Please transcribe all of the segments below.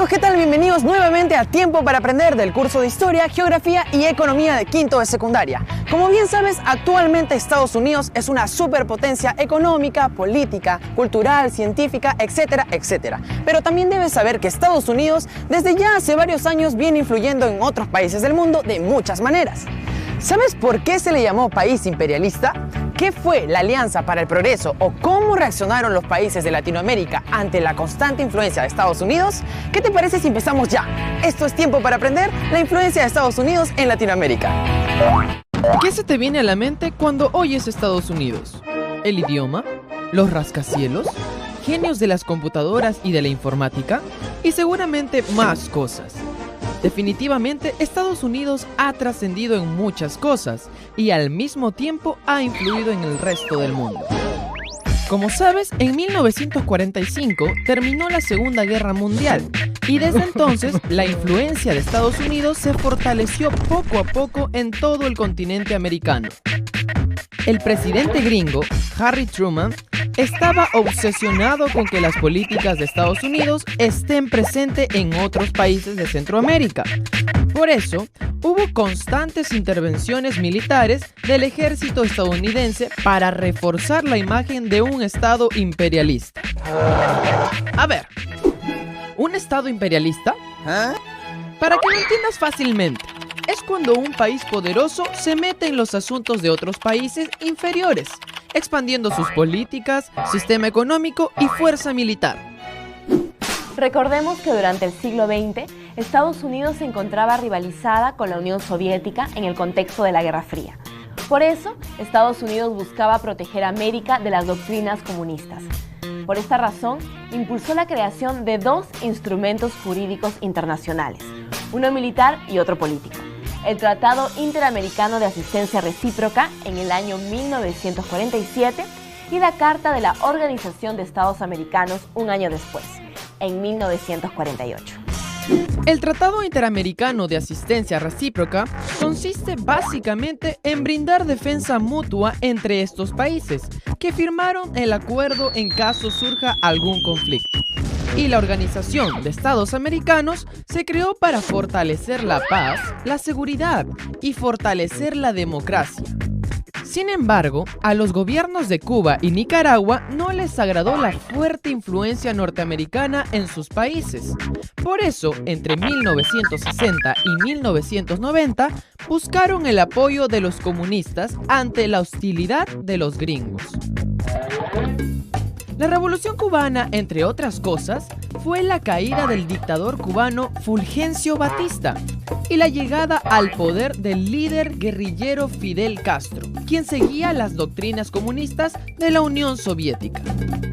Amigos, ¿qué tal? Bienvenidos nuevamente a Tiempo para Aprender del curso de Historia, Geografía y Economía de quinto de secundaria. Como bien sabes, actualmente Estados Unidos es una superpotencia económica, política, cultural, científica, etcétera, etcétera. Pero también debes saber que Estados Unidos desde ya hace varios años viene influyendo en otros países del mundo de muchas maneras. ¿Sabes por qué se le llamó país imperialista? ¿Qué fue la Alianza para el Progreso o cómo reaccionaron los países de Latinoamérica ante la constante influencia de Estados Unidos? ¿Qué te parece si empezamos ya? Esto es Tiempo para Aprender, la influencia de Estados Unidos en Latinoamérica. ¿Qué se te viene a la mente cuando oyes Estados Unidos? ¿El idioma? ¿Los rascacielos? ¿Genios de las computadoras y de la informática? Y seguramente más cosas. Definitivamente, Estados Unidos ha trascendido en muchas cosas y al mismo tiempo ha influido en el resto del mundo. Como sabes, en 1945 terminó la Segunda Guerra Mundial y desde entonces la influencia de Estados Unidos se fortaleció poco a poco en todo el continente americano. El presidente gringo, Harry Truman, estaba obsesionado con que las políticas de Estados Unidos estén presentes en otros países de Centroamérica. Por eso, hubo constantes intervenciones militares del ejército estadounidense para reforzar la imagen de un Estado imperialista. A ver, ¿un Estado imperialista? Para que lo entiendas fácilmente, es cuando un país poderoso se mete en los asuntos de otros países inferiores, expandiendo sus políticas, sistema económico y fuerza militar. Recordemos que durante el siglo XX, Estados Unidos se encontraba rivalizada con la Unión Soviética en el contexto de la Guerra Fría. Por eso, Estados Unidos buscaba proteger a América de las doctrinas comunistas. Por esta razón, impulsó la creación de dos instrumentos jurídicos internacionales, uno militar y otro político: el Tratado Interamericano de Asistencia Recíproca en el año 1947 y la Carta de la Organización de Estados Americanos un año después, en 1948. El Tratado Interamericano de Asistencia Recíproca consiste básicamente en brindar defensa mutua entre estos países, que firmaron el acuerdo en caso surja algún conflicto. Y la Organización de Estados Americanos se creó para fortalecer la paz, la seguridad y fortalecer la democracia. Sin embargo, a los gobiernos de Cuba y Nicaragua no les agradó la fuerte influencia norteamericana en sus países. Por eso, entre 1960 y 1990, buscaron el apoyo de los comunistas ante la hostilidad de los gringos. La Revolución Cubana, entre otras cosas, fue la caída del dictador cubano Fulgencio Batista y la llegada al poder del líder guerrillero Fidel Castro, quien seguía las doctrinas comunistas de la Unión Soviética.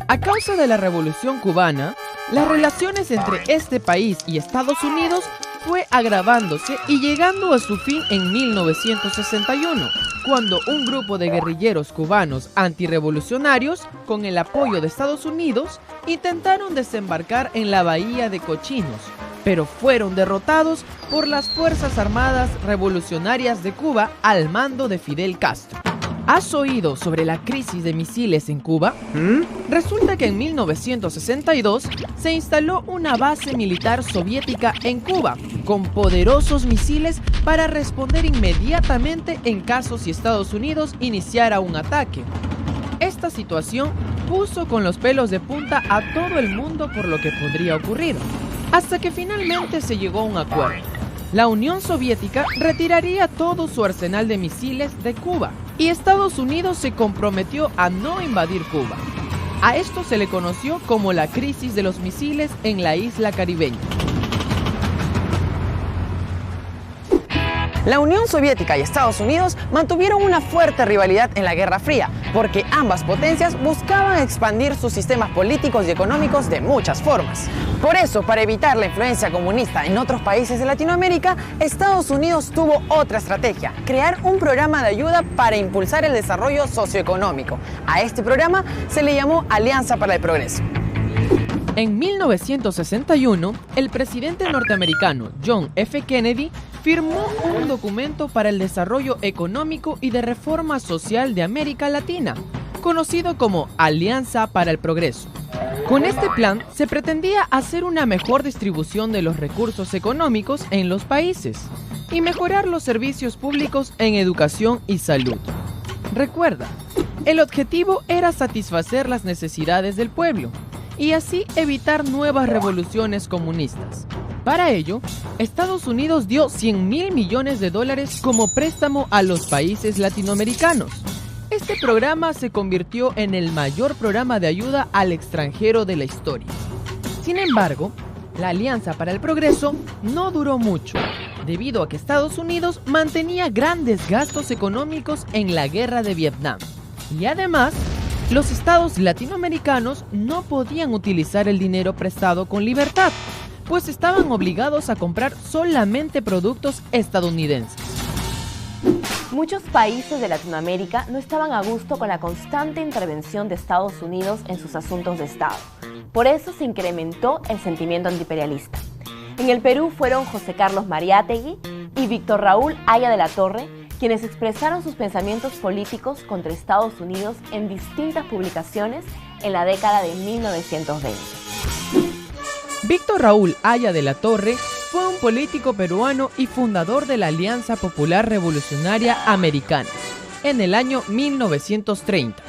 A causa de la Revolución Cubana, las relaciones entre este país y Estados Unidos fue agravándose y llegando a su fin en 1961, cuando un grupo de guerrilleros cubanos antirrevolucionarios, con el apoyo de Estados Unidos, intentaron desembarcar en la bahía de Cochinos, pero fueron derrotados por las Fuerzas Armadas Revolucionarias de Cuba al mando de Fidel Castro. ¿Has oído sobre la crisis de misiles en Cuba? Resulta que en 1962 se instaló una base militar soviética en Cuba, con poderosos misiles para responder inmediatamente en caso si Estados Unidos iniciara un ataque. Esta situación puso con los pelos de punta a todo el mundo por lo que podría ocurrir, hasta que finalmente se llegó a un acuerdo. La Unión Soviética retiraría todo su arsenal de misiles de Cuba y Estados Unidos se comprometió a no invadir Cuba. A esto se le conoció como la crisis de los misiles en la isla caribeña. La Unión Soviética y Estados Unidos mantuvieron una fuerte rivalidad en la Guerra Fría, porque ambas potencias buscaban expandir sus sistemas políticos y económicos de muchas formas. Por eso, para evitar la influencia comunista en otros países de Latinoamérica, Estados Unidos tuvo otra estrategia: crear un programa de ayuda para impulsar el desarrollo socioeconómico. A este programa se le llamó Alianza para el Progreso. En 1961, el presidente norteamericano John F. Kennedy firmó un documento para el desarrollo económico y de reforma social de América Latina, conocido como Alianza para el Progreso. Con este plan se pretendía hacer una mejor distribución de los recursos económicos en los países y mejorar los servicios públicos en educación y salud. Recuerda, el objetivo era satisfacer las necesidades del pueblo y así evitar nuevas revoluciones comunistas. Para ello, Estados Unidos dio $100.000 millones como préstamo a los países latinoamericanos. Este programa se convirtió en el mayor programa de ayuda al extranjero de la historia. Sin embargo, la Alianza para el Progreso no duró mucho, debido a que Estados Unidos mantenía grandes gastos económicos en la guerra de Vietnam. Y además, los estados latinoamericanos no podían utilizar el dinero prestado con libertad, pues estaban obligados a comprar solamente productos estadounidenses. Muchos países de Latinoamérica no estaban a gusto con la constante intervención de Estados Unidos en sus asuntos de Estado. Por eso se incrementó el sentimiento antiimperialista. En el Perú fueron José Carlos Mariátegui y Víctor Raúl Haya de la Torre quienes expresaron sus pensamientos políticos contra Estados Unidos en distintas publicaciones en la década de 1920. Víctor Raúl Haya de la Torre fue un político peruano y fundador de la Alianza Popular Revolucionaria Americana en el año 1930.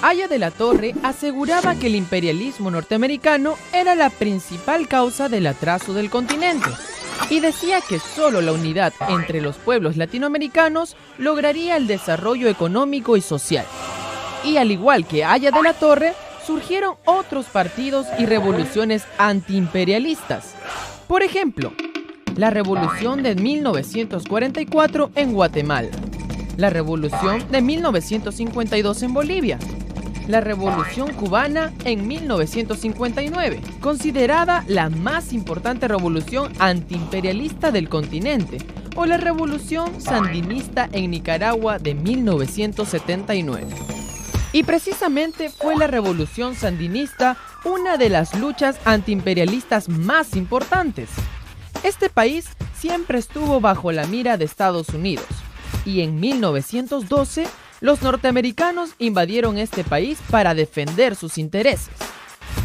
Haya de la Torre aseguraba que el imperialismo norteamericano era la principal causa del atraso del continente y decía que solo la unidad entre los pueblos latinoamericanos lograría el desarrollo económico y social. Y al igual que Haya de la Torre, surgieron otros partidos y revoluciones antiimperialistas. Por ejemplo, la Revolución de 1944 en Guatemala, la Revolución de 1952 en Bolivia, la Revolución Cubana en 1959, considerada la más importante revolución antiimperialista del continente, o la Revolución Sandinista en Nicaragua de 1979. Y precisamente fue la Revolución Sandinista una de las luchas antiimperialistas más importantes. Este país siempre estuvo bajo la mira de Estados Unidos, y en 1912 los norteamericanos invadieron este país para defender sus intereses.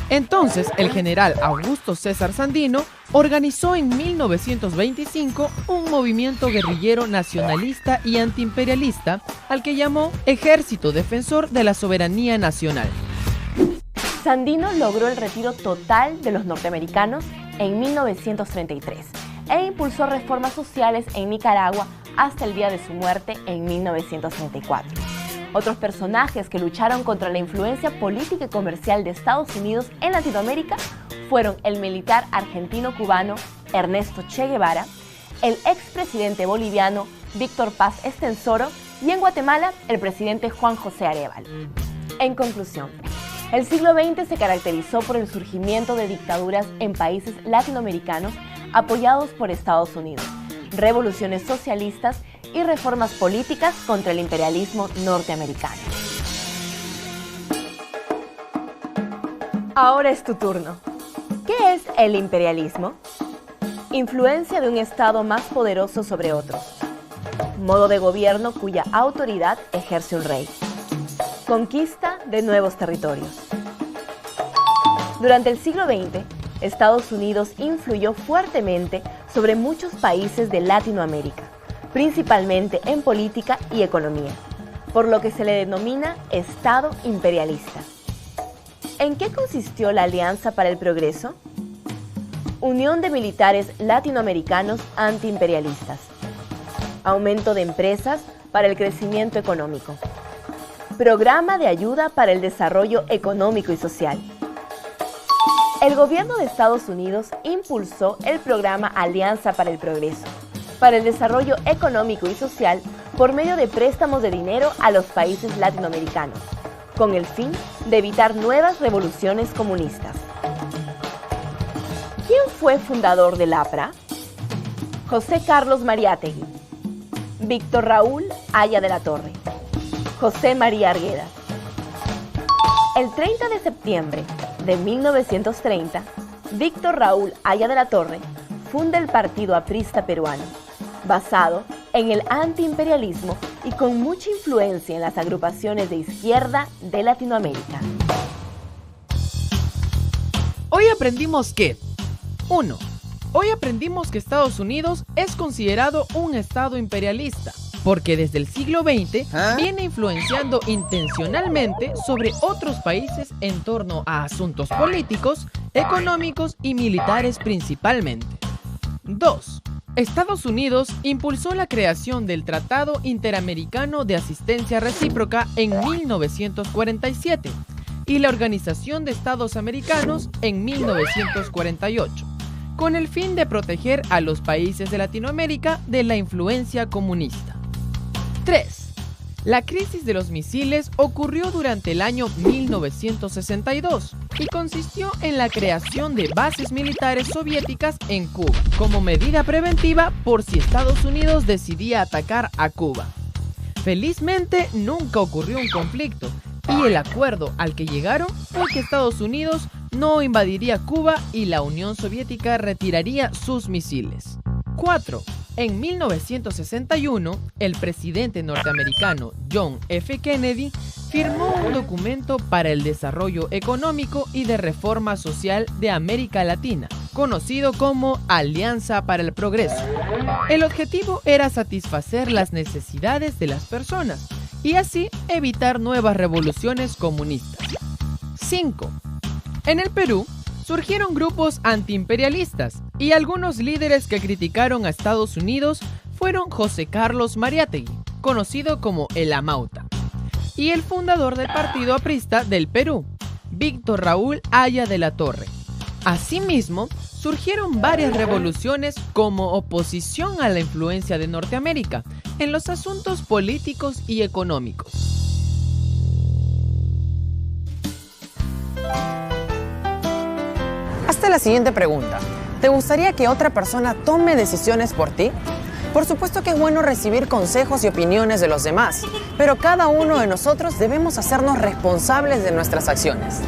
Entonces, el general Augusto César Sandino organizó en 1925 un movimiento guerrillero nacionalista y antiimperialista al que llamó Ejército Defensor de la Soberanía Nacional. Sandino logró el retiro total de los norteamericanos en 1933 e impulsó reformas sociales en Nicaragua hasta el día de su muerte en 1934. Otros personajes que lucharon contra la influencia política y comercial de Estados Unidos en Latinoamérica fueron el militar argentino-cubano Ernesto Che Guevara, el expresidente boliviano Víctor Paz Estenssoro y en Guatemala el presidente Juan José Arévalo. En conclusión, el siglo XX se caracterizó por el surgimiento de dictaduras en países latinoamericanos apoyados por Estados Unidos, revoluciones socialistas y reformas políticas contra el imperialismo norteamericano. Ahora es tu turno. ¿Qué es el imperialismo? Influencia de un Estado más poderoso sobre otros. Modo de gobierno cuya autoridad ejerce un rey. Conquista de nuevos territorios. Durante el siglo XX, Estados Unidos influyó fuertemente sobre muchos países de Latinoamérica, principalmente en política y economía, por lo que se le denomina Estado imperialista. ¿En qué consistió la Alianza para el Progreso? Unión de militares latinoamericanos antiimperialistas. Aumento de empresas para el crecimiento económico. Programa de ayuda para el desarrollo económico y social. El gobierno de Estados Unidos impulsó el programa Alianza para el Progreso, para el desarrollo económico y social por medio de préstamos de dinero a los países latinoamericanos, con el fin de evitar nuevas revoluciones comunistas. ¿Quién fue fundador del APRA? José Carlos Mariátegui, Víctor Raúl Haya de la Torre, José María Arguedas. El 30 de septiembre de 1930, Víctor Raúl Haya de la Torre funda el Partido Aprista Peruano, basado en el antiimperialismo y con mucha influencia en las agrupaciones de izquierda de Latinoamérica. aprendimos que 1. Hoy aprendimos que Estados Unidos es considerado un estado imperialista, porque desde el siglo XX viene influenciando intencionalmente sobre otros países en torno a asuntos políticos, económicos y militares principalmente. 2. Estados Unidos impulsó la creación del Tratado Interamericano de Asistencia Recíproca en 1947 y la Organización de Estados Americanos en 1948. Con el fin de proteger a los países de Latinoamérica de la influencia comunista. 3. La crisis de los misiles ocurrió durante el año 1962 y consistió en la creación de bases militares soviéticas en Cuba, como medida preventiva por si Estados Unidos decidía atacar a Cuba. Felizmente nunca ocurrió un conflicto y el acuerdo al que llegaron fue que Estados Unidos no invadiría Cuba y la Unión Soviética retiraría sus misiles. 4. En 1961, el presidente norteamericano John F. Kennedy firmó un documento para el desarrollo económico y de reforma social de América Latina, conocido como Alianza para el Progreso. El objetivo era satisfacer las necesidades de las personas y así evitar nuevas revoluciones comunistas. 5. En el Perú, surgieron grupos antiimperialistas y algunos líderes que criticaron a Estados Unidos fueron José Carlos Mariátegui, conocido como el Amauta, y el fundador del Partido Aprista del Perú, Víctor Raúl Haya de la Torre. Asimismo, surgieron varias revoluciones como oposición a la influencia de Norteamérica en los asuntos políticos y económicos. Hazte la siguiente pregunta. ¿Te gustaría que otra persona tome decisiones por ti? Por supuesto que es bueno recibir consejos y opiniones de los demás, pero cada uno de nosotros debemos hacernos responsables de nuestras acciones.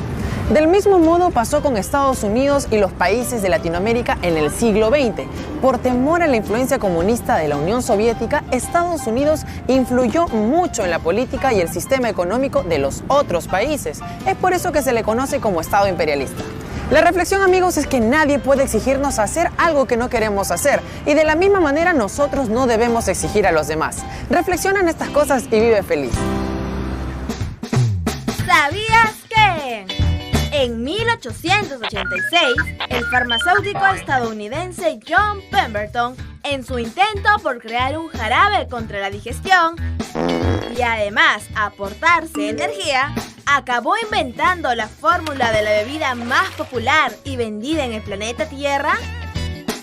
Del mismo modo pasó con Estados Unidos y los países de Latinoamérica en el siglo XX. Por temor a la influencia comunista de la Unión Soviética, Estados Unidos influyó mucho en la política y el sistema económico de los otros países. Es por eso que se le conoce como Estado imperialista. La reflexión, amigos, es que nadie puede exigirnos hacer algo que no queremos hacer, y de la misma manera nosotros no debemos exigir a los demás. Reflexiona en estas cosas y vive feliz. ¿Sabías que? En 1886, el farmacéutico estadounidense John Pemberton, en su intento por crear un jarabe contra la digestión y además aportarse energía, acabó inventando la fórmula de la bebida más popular y vendida en el planeta Tierra.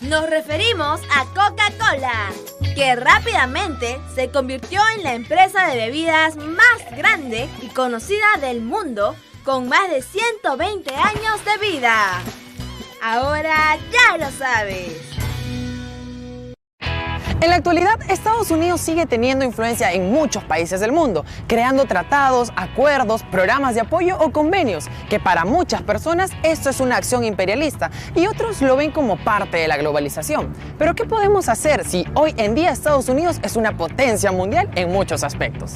Nos referimos a Coca-Cola, que rápidamente se convirtió en la empresa de bebidas más grande y conocida del mundo, con más de 120 años de vida. Ahora ya lo sabes. En la actualidad, Estados Unidos sigue teniendo influencia en muchos países del mundo, creando tratados, acuerdos, programas de apoyo o convenios, que para muchas personas esto es una acción imperialista y otros lo ven como parte de la globalización. Pero ¿qué podemos hacer si hoy en día Estados Unidos es una potencia mundial en muchos aspectos?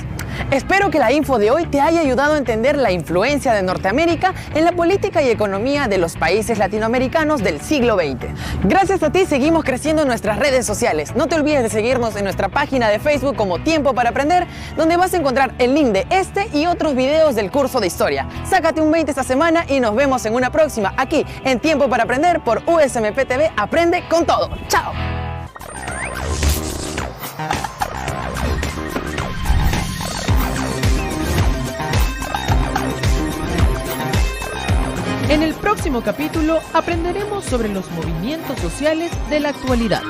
Espero que la info de hoy te haya ayudado a entender la influencia de Norteamérica en la política y economía de los países latinoamericanos del siglo XX. Gracias a ti seguimos creciendo en nuestras redes sociales. No te olvides de seguirnos en nuestra página de Facebook como Tiempo para Aprender, donde vas a encontrar el link de este y otros videos del curso de historia. Sácate un 20 esta semana y nos vemos en una próxima aquí en Tiempo para Aprender por USMP TV. Aprende con todo. ¡Chao! En el próximo capítulo aprenderemos sobre los movimientos sociales de la actualidad.